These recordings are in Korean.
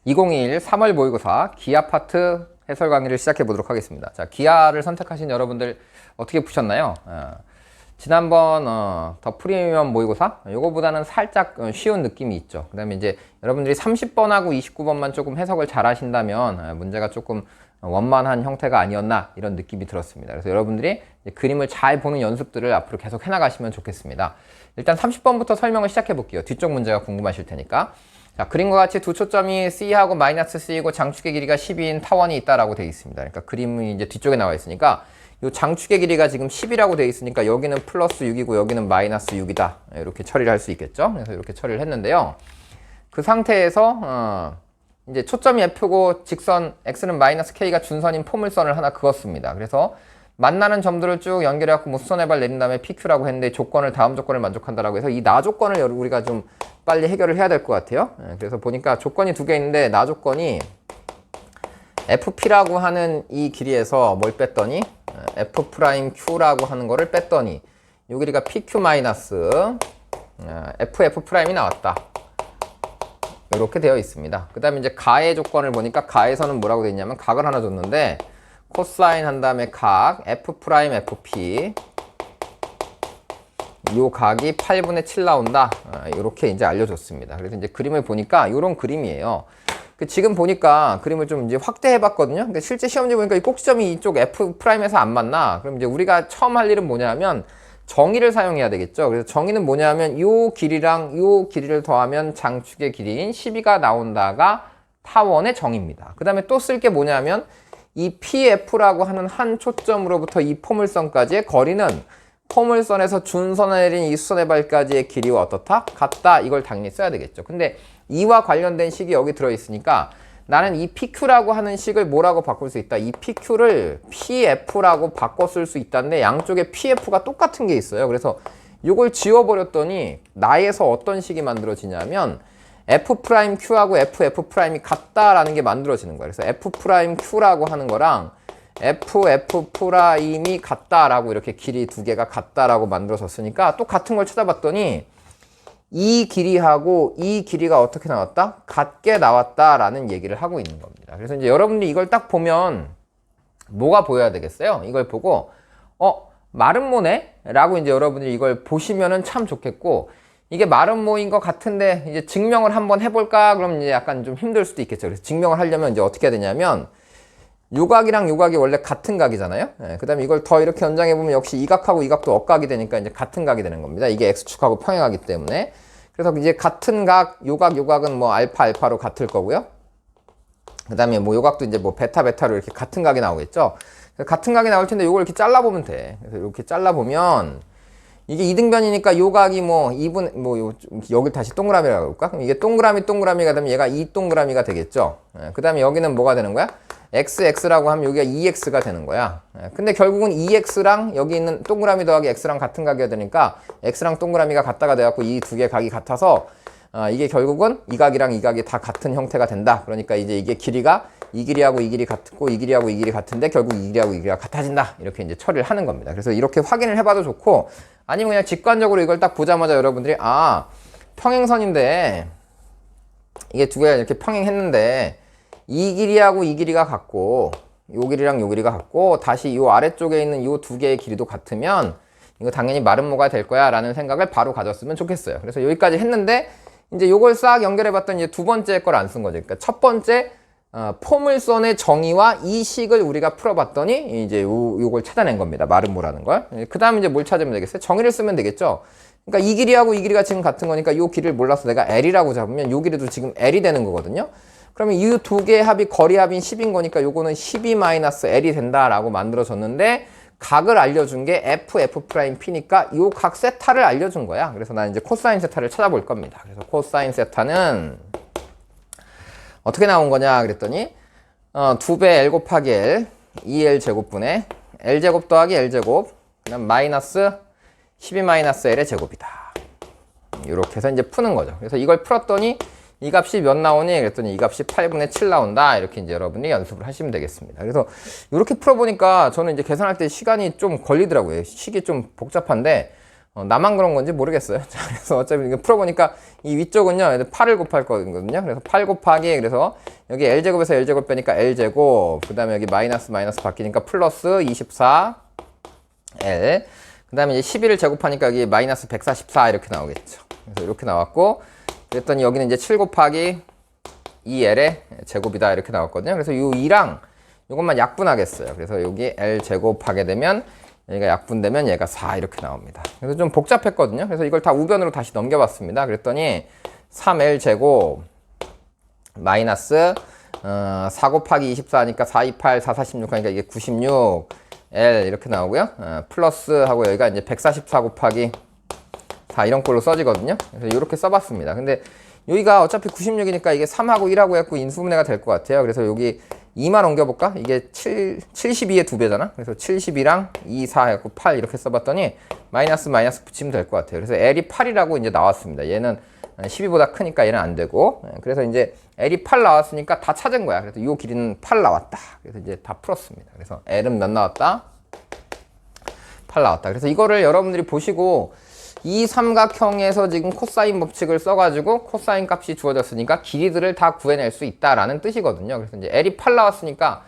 2021 3월 모의고사 기아 파트 해설 강의를 시작해 보도록 하겠습니다. 자, 기아를 선택하신 여러분들 어떻게 푸셨나요? 지난번 더 프리미엄 모의고사 요거보다는 살짝 쉬운 느낌이 있죠. 그 다음에 이제 여러분들이 30번하고 29번만 조금 해석을 잘 하신다면 문제가 조금 원만한 형태가 아니었나 이런 느낌이 들었습니다. 그래서 여러분들이 그림을 잘 보는 연습들을 앞으로 계속 해나가시면 좋겠습니다. 일단 30번부터 설명을 시작해 볼게요. 뒤쪽 문제가 궁금하실 테니까. 자, 그림과 같이 두 초점이 C하고 마이너스 C이고 장축의 길이가 10인 타원이 있다라고 되어 있습니다. 그러니까 그림이 이제 뒤쪽에 나와 있으니까 이 장축의 길이가 지금 10이라고 되어 있으니까 여기는 플러스 6이고 여기는 마이너스 6이다. 이렇게 처리를 할 수 있겠죠. 그래서 이렇게 처리를 했는데요. 그 상태에서 이제 초점이 F고 직선 X는 마이너스 K가 준선인 포물선을 하나 그었습니다. 그래서 만나는 점들을 쭉 연결해갖고 뭐 수선의 발 내린 다음에 PQ라고 했는데 조건을 다음 조건을 만족한다라고 해서 이 나 조건을 우리가 좀 빨리 해결을 해야 될 것 같아요. 그래서 보니까 조건이 두 개 있는데 나 조건이 FP라고 하는 이 길이에서 뭘 뺐더니 F'Q라고 하는 거를 뺐더니 이 길이가 PQ 마이너스 FF'이 나왔다. 이렇게 되어 있습니다. 그 다음에 이제 가의 조건을 보니까 가에서는 뭐라고 되어 있냐면 각을 하나 줬는데 코사인 한 다음에 각 F'FP 요 각이 8분의 7 나온다. 이렇게 이제 알려줬습니다. 그래서 이제 그림을 보니까 이런 그림이에요. 지금 보니까 그림을 좀 이제 확대해 봤거든요. 근데 실제 시험지 보니까 이 꼭지점이 이쪽 F'에서 안 맞나? 그럼 이제 우리가 처음 할 일은 뭐냐면 정의를 사용해야 되겠죠. 그래서 정의는 뭐냐면 요 길이랑 요 길이를 더하면 장축의 길이인 12가 나온다가 타원의 정의입니다. 그 다음에 또 쓸 게 뭐냐면 이 PF라고 하는 한 초점으로부터 이 포물선까지의 거리는 포물선에서 준선에 내린 이 수선의 발까지의 길이와 어떻다? 같다. 이걸 당연히 써야 되겠죠. 근데 이와 관련된 식이 여기 들어있으니까 나는 이 PQ라고 하는 식을 뭐라고 바꿀 수 있다? 이 PQ를 PF라고 바꿔 쓸 수 있다는데 양쪽에 PF가 똑같은 게 있어요. 그래서 이걸 지워버렸더니 나에서 어떤 식이 만들어지냐면 F'Q하고 FF'이 같다라는 게 만들어지는 거예요. 그래서 F'Q라고 하는 거랑 FF'이 같다라고 이렇게 길이 두 개가 같다라고 만들어졌으니까 또 같은 걸 찾아봤더니 이 길이하고 이 길이가 어떻게 나왔다? 같게 나왔다라는 얘기를 하고 있는 겁니다. 그래서 이제 여러분들이 이걸 딱 보면 뭐가 보여야 되겠어요? 이걸 보고 마름모네? 라고 이제 여러분들이 이걸 보시면은 참 좋겠고 이게 마름모인 것 같은데 이제 증명을 한번 해볼까? 그럼 이제 약간 좀 힘들 수도 있겠죠. 그래서 증명을 하려면 이제 어떻게 해야 되냐면 요 각이랑 요 각이 원래 같은 각이잖아요. 그 다음에 이걸 더 이렇게 연장해보면 역시 이 각하고 이 각도 억각이 되니까 이제 같은 각이 되는 겁니다. 이게 X축하고 평행하기 때문에. 그래서 이제 같은 각, 요 각은 뭐 알파로 같을 거고요. 그 다음에 뭐 요 각도 이제 뭐 베타로 이렇게 같은 각이 나오겠죠. 같은 각이 나올 텐데 요걸 이렇게 잘라보면 돼. 그래서 이렇게 잘라보면 이게 이등변이니까 요 각이 뭐 2분, 여기 다시 동그라미라고 해볼까? 그럼 이게 동그라미가 되면 얘가 2동그라미가 되겠죠. 그 다음에 여기는 뭐가 되는 거야? x라고 하면 여기가 2x가 되는 거야. 근데 결국은 2x랑 여기 있는 동그라미 더하기 x랑 같은 각이어야 되니까 x랑 동그라미가 같다가 돼갖고 이 두 개 각이 같아서 이게 결국은 이 각이랑 이 각이 다 같은 형태가 된다. 그러니까 이제 이게 길이가 이 길이하고 이 길이 같고 이 길이하고 이 길이 같은데 결국 이 길이하고 이 길이가 같아진다. 이렇게 이제 처리를 하는 겁니다. 그래서 이렇게 확인을 해봐도 좋고 아니면 그냥 직관적으로 이걸 딱 보자마자 여러분들이 평행선인데 이게 두 개가 이렇게 평행했는데 이 길이하고 이 길이가 같고 요 길이랑 요 길이가 같고 다시 요 아래쪽에 있는 요 두 개의 길이도 같으면 이거 당연히 마름모가 될 거야 라는 생각을 바로 가졌으면 좋겠어요. 그래서 여기까지 했는데 이제 요걸 싹 연결해 봤더니 이제 두 번째 걸 안 쓴 거죠. 그러니까 첫 번째 포물선의 정의와 이 식을 우리가 풀어봤더니 이제 요걸 찾아낸 겁니다. 마름모라는 걸. 그 다음에 이제 뭘 찾으면 되겠어요? 정의를 쓰면 되겠죠. 그러니까 이 길이하고 이 길이가 지금 같은 거니까 요 길이를 몰라서 내가 L이라고 잡으면 요 길이도 지금 L이 되는 거거든요. 그러면 이 두 개의 합이 거리 합인 10인 거니까 요거는 12-L이 된다라고 만들어졌는데 각을 알려준 게 FF'P니까 요 각 세타를 알려준 거야. 그래서 나는 이제 코사인 세타를 찾아볼 겁니다. 그래서 코사인 세타는 어떻게 나온 거냐 그랬더니 2배 L 곱하기 L 2L 제곱분의 L 제곱 더하기 L 제곱 그다음 마이너스 12-L의 제곱이다. 이렇게 해서 이제 푸는 거죠. 그래서 이걸 풀었더니 이 값이 몇 나오니? 그랬더니 이 값이 8분의 7 나온다. 이렇게 이제 여러분이 연습을 하시면 되겠습니다. 그래서 이렇게 풀어보니까 저는 이제 계산할 때 시간이 좀 걸리더라고요. 식이 좀 복잡한데, 나만 그런 건지 모르겠어요. 자, 그래서 어차피 이거 풀어보니까 이 위쪽은요 8을 곱할 거거든요. 그래서 8 곱하기, 그래서 여기 L제곱에서 L제곱 빼니까 L제곱, 그 다음에 여기 마이너스 마이너스 바뀌니까 플러스 24L, 그 다음에 이제 11을 제곱하니까 여기 마이너스 144 이렇게 나오겠죠. 그래서 이렇게 나왔고, 그랬더니 여기는 이제 7 곱하기 2L의 제곱이다 이렇게 나왔거든요. 그래서 이 2랑 이것만 약분하겠어요. 그래서 여기 L제곱 하게 되면 얘가 약분되면 얘가 4 이렇게 나옵니다. 그래서 좀 복잡했거든요. 그래서 이걸 다 우변으로 다시 넘겨봤습니다. 그랬더니 3L제곱 마이너스 4 곱하기 24니까 4, 28, 4, 46 하니까 이게 96 L 이렇게 나오고요. 플러스 하고 여기가 이제 144 곱하기 4 이런 꼴로 써지거든요. 그래서 이렇게 써봤습니다. 근데 여기가 어차피 96이니까 이게 3하고 1하고 해갖고 인수분해가 될 것 같아요. 그래서 여기 2만 옮겨볼까? 이게 72의 2배잖아. 그래서 72랑 2, 4 해갖고 8 이렇게 써봤더니 마이너스 마이너스 붙이면 될 것 같아요. 그래서 L이 8이라고 이제 나왔습니다. 얘는 12보다 크니까 얘는 안 되고. 그래서 이제 L이 8 나왔으니까 다 찾은 거야. 그래서 이 길이는 8 나왔다. 그래서 이제 다 풀었습니다. 그래서 L은 몇 나왔다? 8 나왔다. 그래서 이거를 여러분들이 보시고 이 삼각형에서 지금 코사인 법칙을 써가지고 코사인 값이 주어졌으니까 길이들을 다 구해낼 수 있다라는 뜻이거든요. 그래서 이제 L이 8 나왔으니까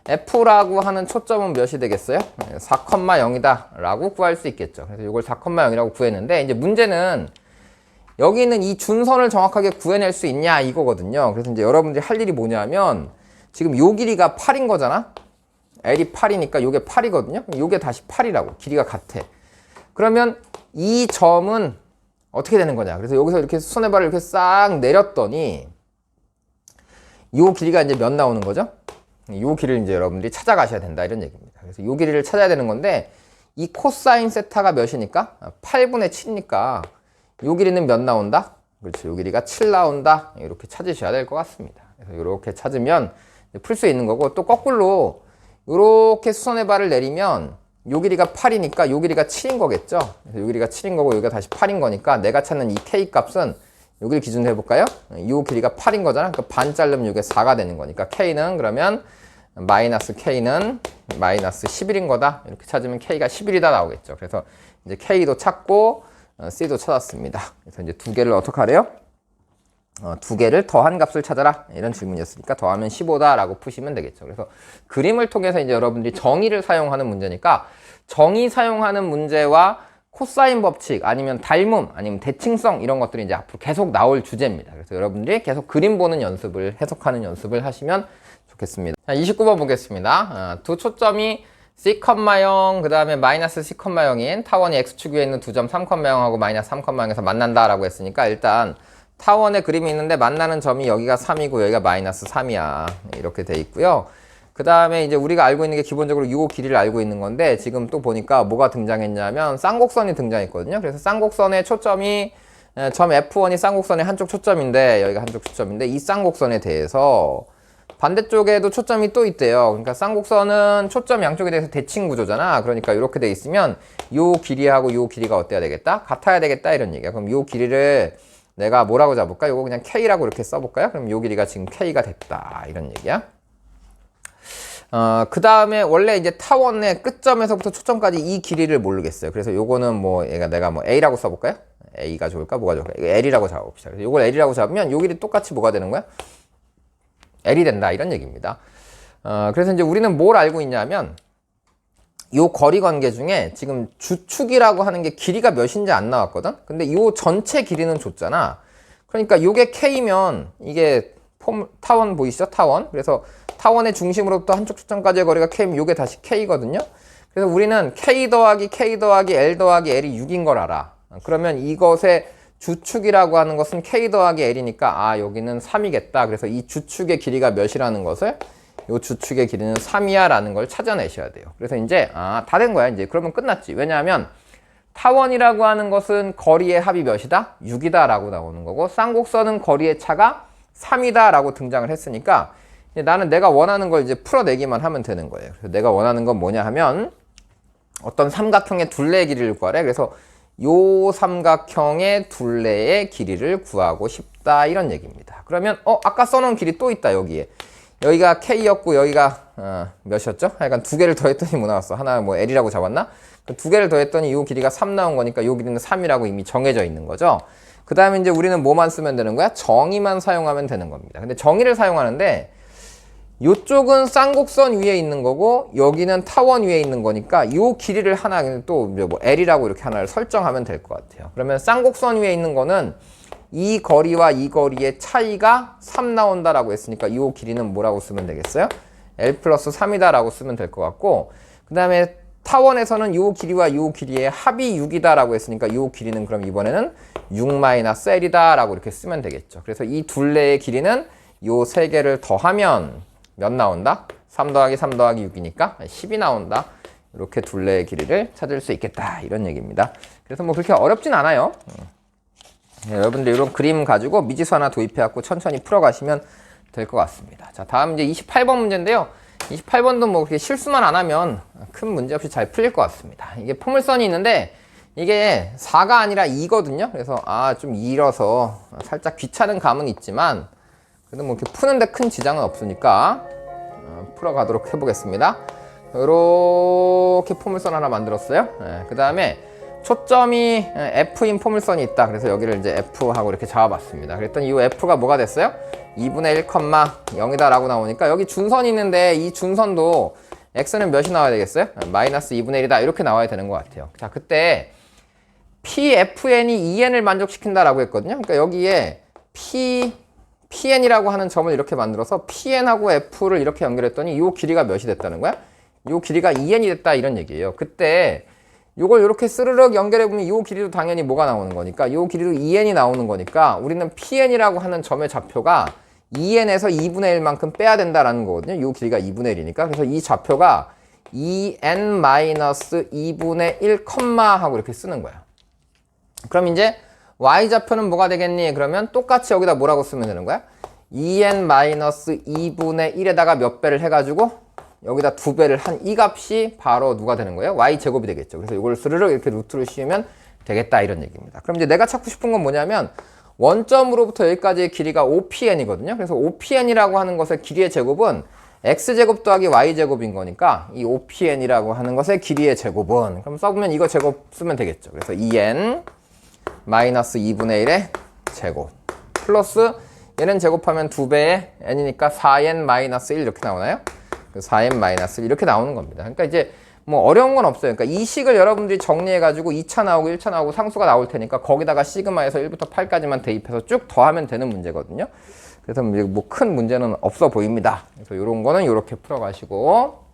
F라고 하는 초점은 몇이 되겠어요? 4,0이다 라고 구할 수 있겠죠. 그래서 이걸 4,0이라고 구했는데, 이제 문제는 여기는 이 준선을 정확하게 구해낼 수 있냐 이거거든요. 그래서 이제 여러분들이 할 일이 뭐냐면, 지금 요 길이가 8인 거잖아? L이 8이니까 요게 8이거든요. 요게 다시 8이라고. 길이가 같아. 그러면 이 점은 어떻게 되는 거냐. 그래서 여기서 이렇게 수선의 발을 이렇게 싹 내렸더니 요 길이가 이제 몇 나오는 거죠? 요 길이를 이제 여러분들이 찾아가셔야 된다 이런 얘기입니다. 그래서 요 길이를 찾아야 되는 건데, 이 코사인 세타가 몇이니까? 8분의 7이니까 요 길이는 몇 나온다? 그렇죠. 요 길이가 7 나온다. 이렇게 찾으셔야 될 것 같습니다. 그래서 이렇게 찾으면 풀 수 있는 거고, 또 거꾸로 이렇게 수선의 발을 내리면 요 길이가 8이니까 요 길이가 7인 거겠죠. 그래서 요 길이가 7인 거고 여기가 다시 8인 거니까 내가 찾는 이 K 값은 여기를 기준으로 해볼까요? 요 길이가 8인 거잖아. 그러니까 반 자르면 이게 4가 되는 거니까 K는 그러면 마이너스 K는 마이너스 11인 거다. 이렇게 찾으면 K가 11이다 나오겠죠. 그래서 이제 K도 찾고 C도 찾았습니다. 그래서 이제 두 개를 어떻게 하래요? 두 개를 더한 값을 찾아라 이런 질문이었으니까 더하면 15다 라고 푸시면 되겠죠. 그래서 그림을 통해서 이제 여러분들이 정의를 사용하는 문제니까 정의 사용하는 문제와 코사인 법칙 아니면 닮음 아니면 대칭성 이런 것들이 이제 앞으로 계속 나올 주제입니다. 그래서 여러분들이 계속 그림 보는 연습을, 해석하는 연습을 하시면 좋겠습니다. 자, 29번 보겠습니다. 두 초점이 C,0 그 다음에 마이너스 C,0인 타원이 X축 위에 있는 두 점 3,0하고 마이너스 3,0에서 만난다 라고 했으니까, 일단 타원의 그림이 있는데 만나는 점이 여기가 3이고 여기가 마이너스 3이야. 이렇게 돼 있고요. 그 다음에 이제 우리가 알고 있는 게 기본적으로 요 길이를 알고 있는 건데, 지금 또 보니까 뭐가 등장했냐면 쌍곡선이 등장했거든요. 그래서 쌍곡선의 초점이 점 F1이 쌍곡선의 한쪽 초점인데, 여기가 한쪽 초점인데, 이 쌍곡선에 대해서 반대쪽에도 초점이 또 있대요. 그러니까 쌍곡선은 초점 양쪽에 대해서 대칭 구조잖아. 그러니까 이렇게 돼 있으면 요 길이하고 요 길이가 어때야 되겠다? 같아야 되겠다 이런 얘기야. 그럼 요 길이를 내가 뭐라고 잡을까? 요거 그냥 K라고 이렇게 써볼까요? 그럼 요 길이가 지금 K가 됐다 이런 얘기야. 그 다음에 원래 이제 타원의 끝점에서부터 초점까지 이 길이를 모르겠어요. 그래서 요거는 뭐 얘가 내가 뭐 A라고 써볼까요? A가 좋을까? 뭐가 좋을까? 이거 L이라고 잡아봅시다. 그래서 요걸 L이라고 잡으면 요 길이 똑같이 뭐가 되는 거야? L이 된다 이런 얘기입니다. 그래서 이제 우리는 뭘 알고 있냐면, 요 거리 관계 중에 지금 주축이라고 하는 게 길이가 몇인지 안 나왔거든? 근데 요 전체 길이는 줬잖아. 그러니까 요게 K면 이게 타원 보이시죠? 타원. 그래서 타원의 중심으로부터 한쪽 초점까지의 거리가 K면 요게 다시 K거든요? 그래서 우리는 K 더하기 K 더하기 L 더하기 L이 6인 걸 알아. 그러면 이것의 주축이라고 하는 것은 K 더하기 L이니까 아 여기는 3이겠다. 그래서 이 주축의 길이가 몇이라는 것을, 요 주축의 길이는 3이야 라는 걸 찾아내셔야 돼요. 그래서 이제 다 된 거야. 이제 그러면 끝났지. 왜냐하면 타원이라고 하는 것은 거리의 합이 몇이다? 6이다 라고 나오는 거고, 쌍곡선은 거리의 차가 3이다 라고 등장을 했으니까 이제 나는 내가 원하는 걸 이제 풀어내기만 하면 되는 거예요. 그래서 내가 원하는 건 뭐냐 하면 어떤 삼각형의 둘레의 길이를 구하래. 그래서 요 삼각형의 둘레의 길이를 구하고 싶다 이런 얘기입니다. 그러면 아까 써놓은 길이 또 있다. 여기에 여기가 K였고 여기가 몇이었죠? 하여간 두 개를 더했더니 뭐 나왔어? 하나 뭐 L이라고 잡았나? 두 개를 더했더니 이 길이가 3 나온 거니까 이 길이는 3이라고 이미 정해져 있는 거죠. 그 다음에 이제 우리는 뭐만 쓰면 되는 거야? 정의만 사용하면 되는 겁니다. 근데 정의를 사용하는데 이쪽은 쌍곡선 위에 있는 거고 여기는 타원 위에 있는 거니까 이 길이를 하나 또 뭐 L이라고 이렇게 하나를 설정하면 될 것 같아요. 그러면 쌍곡선 위에 있는 거는 이 거리와 이 거리의 차이가 3 나온다라고 했으니까 이 길이는 뭐라고 쓰면 되겠어요? L 플러스 3이다 라고 쓰면 될 것 같고, 그 다음에 타원에서는 이 길이와 이 길이의 합이 6이다 라고 했으니까 이 길이는 그럼 이번에는 6-L이다 라고 이렇게 쓰면 되겠죠. 그래서 이 둘레의 길이는 이 세 개를 더하면 몇 나온다? 3 더하기 3 더하기 6이니까 10이 나온다. 이렇게 둘레의 길이를 찾을 수 있겠다, 이런 얘기입니다. 그래서 뭐 그렇게 어렵진 않아요. 네, 여러분들 이런 그림 가지고 미지수 하나 도입해갖고 천천히 풀어가시면 될 것 같습니다. 자, 다음 이제 28번 문제인데요. 28번도 뭐 그렇게 실수만 안 하면 큰 문제 없이 잘 풀릴 것 같습니다. 이게 포물선이 있는데 이게 4가 아니라 2거든요. 그래서 좀 길어서 살짝 귀찮은 감은 있지만 그래도 뭐 이렇게 푸는데 큰 지장은 없으니까 풀어가도록 해보겠습니다. 이렇게 포물선 하나 만들었어요. 네, 그 다음에 초점이 F인 포물선이 있다. 그래서 여기를 이제 F하고 이렇게 잡아봤습니다. 그랬더니 이 F가 뭐가 됐어요? 2분의 1, 0이다 라고 나오니까 여기 준선이 있는데 이 준선도 X는 몇이 나와야 되겠어요? 마이너스 2분의 1이다. 이렇게 나와야 되는 것 같아요. 자, 그때 PFN이 EN을 만족시킨다 라고 했거든요. 그러니까 여기에 PN이라고 하는 점을 이렇게 만들어서 PN하고 F를 이렇게 연결했더니 이 길이가 몇이 됐다는 거야? 이 길이가 EN이 됐다, 이런 얘기예요. 그때 요걸 이렇게 스르륵 연결해보면 이 길이도 당연히 뭐가 나오는 거니까 이 길이도 EN이 나오는 거니까 우리는 PN이라고 하는 점의 좌표가 EN에서 2분의 1만큼 빼야 된다라는 거거든요. 이 길이가 2분의 1이니까. 그래서 이 좌표가 EN-2분의 1, 하고 이렇게 쓰는 거야. 그럼 이제 Y좌표는 뭐가 되겠니? 그러면 똑같이 여기다 뭐라고 쓰면 되는 거야? EN-2분의 1에다가 몇 배를 해가지고 여기다 2배를 한 이 값이 바로 누가 되는 거예요? Y제곱이 되겠죠. 그래서 이걸 스르륵 이렇게 루트를 씌우면 되겠다, 이런 얘기입니다. 그럼 이제 내가 찾고 싶은 건 뭐냐면 원점으로부터 여기까지의 길이가 5PN이거든요. 그래서 5PN이라고 하는 것의 길이의 제곱은 X제곱 더하기 Y제곱인 거니까 이 5PN이라고 하는 것의 길이의 제곱은, 그럼 써보면 이거 제곱 쓰면 되겠죠. 그래서 2N 마이너스 2분의 1의 제곱 플러스 얘는 제곱하면 2배의 N이니까 4N 마이너스 1 이렇게 나오나요? 4n-1 이렇게 나오는 겁니다. 그러니까 이제 뭐 어려운 건 없어요. 그러니까 이 식을 여러분들이 정리해가지고 2차 나오고 1차 나오고 상수가 나올 테니까 거기다가 시그마에서 1부터 8까지만 대입해서 쭉 더하면 되는 문제거든요. 그래서 뭐 큰 문제는 없어 보입니다. 그래서 이런 거는 이렇게 풀어가시고,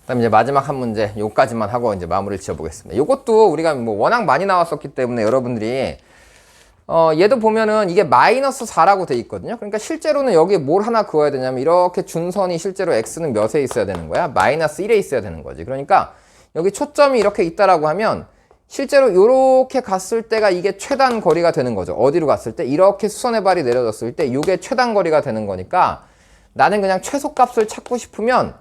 그다음 이제 마지막 한 문제 요까지만 하고 이제 마무리를 지어보겠습니다. 이것도 우리가 뭐 워낙 많이 나왔었기 때문에 여러분들이 얘도 보면은 이게 마이너스 4라고 돼 있거든요. 그러니까 실제로는 여기에 뭘 하나 그어야 되냐면 이렇게 준선이 실제로 x는 몇에 있어야 되는 거야? 마이너스 1에 있어야 되는 거지. 그러니까 여기 초점이 이렇게 있다라고 하면 실제로 이렇게 갔을 때가 이게 최단 거리가 되는 거죠. 어디로 갔을 때? 이렇게 수선의 발이 내려졌을 때 이게 최단 거리가 되는 거니까 나는 그냥 최소값을 찾고 싶으면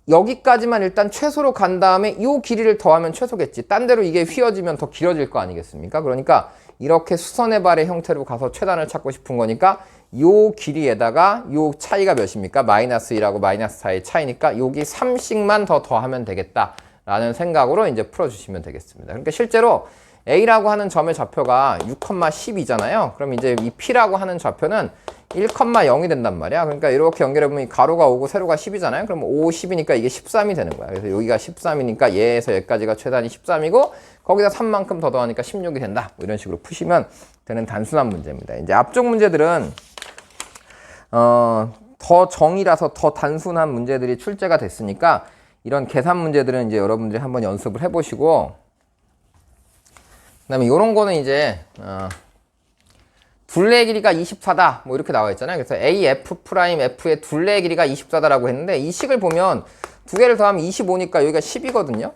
여기까지만 일단 최소로 간 다음에 이 길이를 더하면 최소겠지. 딴 데로 이게 휘어지면 더 길어질 거 아니겠습니까? 그러니까 이렇게 수선의 발의 형태로 가서 최단을 찾고 싶은 거니까 요 길이에다가 요 차이가 몇입니까? 마이너스 2하고 마이너스 4의 차이니까 여기 3씩만 더 더하면 되겠다 라는 생각으로 이제 풀어주시면 되겠습니다. 그러니까 실제로 A라고 하는 점의 좌표가 6,10이잖아요. 그럼 이제 이 P라고 하는 좌표는 1,0이 된단 말이야. 그러니까 이렇게 연결해보면 가로가 5고 세로가 10이잖아요. 그럼 5, 10이니까 이게 13이 되는 거야. 그래서 여기가 13이니까 얘에서 여기까지가 최단이 13이고 거기다 3만큼 더 더하니까 16이 된다. 뭐 이런 식으로 푸시면 되는 단순한 문제입니다. 이제 앞쪽 문제들은 더 정이라서 더 단순한 문제들이 출제가 됐으니까 이런 계산 문제들은 이제 여러분들이 한번 연습을 해보시고, 그 다음에 이런 거는 이제 둘레의 길이가 24다 뭐 이렇게 나와 있잖아요. 그래서 AF'F의 둘레의 길이가 24다라고 했는데 이 식을 보면 두 개를 더하면 25니까 여기가 10이거든요.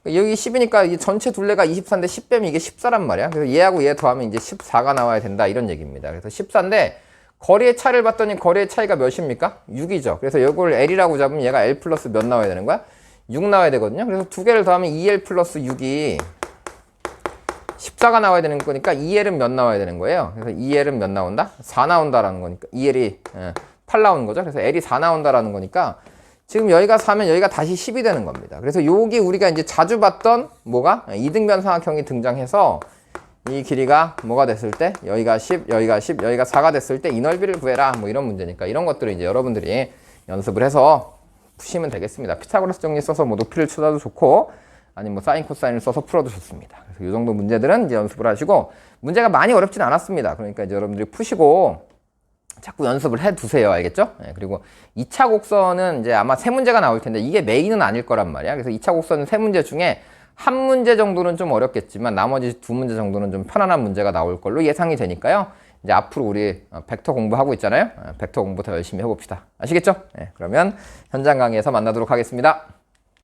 여기 10이니까 이 전체 둘레가 24인데 10 빼면 이게 14란 말이야. 그래서 얘하고 얘 더하면 이제 14가 나와야 된다, 이런 얘기입니다. 그래서 14인데 거리의 차를 봤더니 거리의 차이가 몇입니까? 6이죠. 그래서 이걸 L이라고 잡으면 얘가 L 플러스 몇 나와야 되는 거야? 6 나와야 되거든요. 그래서 두 개를 더하면 2L 플러스 6이 14가 나와야 되는 거니까 2L은 몇 나와야 되는 거예요? 그래서 2L은 몇 나온다? 4 나온다라는 거니까 2L이 8 나오는 거죠. 그래서 L이 4 나온다라는 거니까 지금 여기가 4면 여기가 다시 10이 되는 겁니다. 그래서 여기 우리가 이제 자주 봤던 뭐가 이등변 삼각형이 등장해서 이 길이가 뭐가 됐을 때 여기가 10, 여기가 10, 여기가 4가 됐을 때 이 넓이를 구해라 뭐 이런 문제니까 이런 것들을 이제 여러분들이 연습을 해서 푸시면 되겠습니다. 피타고라스 정리 써서 뭐 높이를 찾아도 좋고 아니면 뭐 사인 코사인을 써서 풀어도 좋습니다. 그래서 이 정도 문제들은 이제 연습을 하시고 문제가 많이 어렵진 않았습니다. 그러니까 이제 여러분들이 푸시고 자꾸 연습을 해 두세요. 알겠죠? 네, 그리고 2차 곡선은 이제 아마 3문제가 나올 텐데 이게 메인은 아닐 거란 말이야. 그래서 2차 곡선은 3문제 중에 한 문제 정도는 좀 어렵겠지만 나머지 2문제 정도는 좀 편안한 문제가 나올 걸로 예상이 되니까요. 이제 앞으로 우리 벡터 공부하고 있잖아요. 벡터 공부 더 열심히 해봅시다. 아시겠죠? 네, 그러면 현장 강의에서 만나도록 하겠습니다.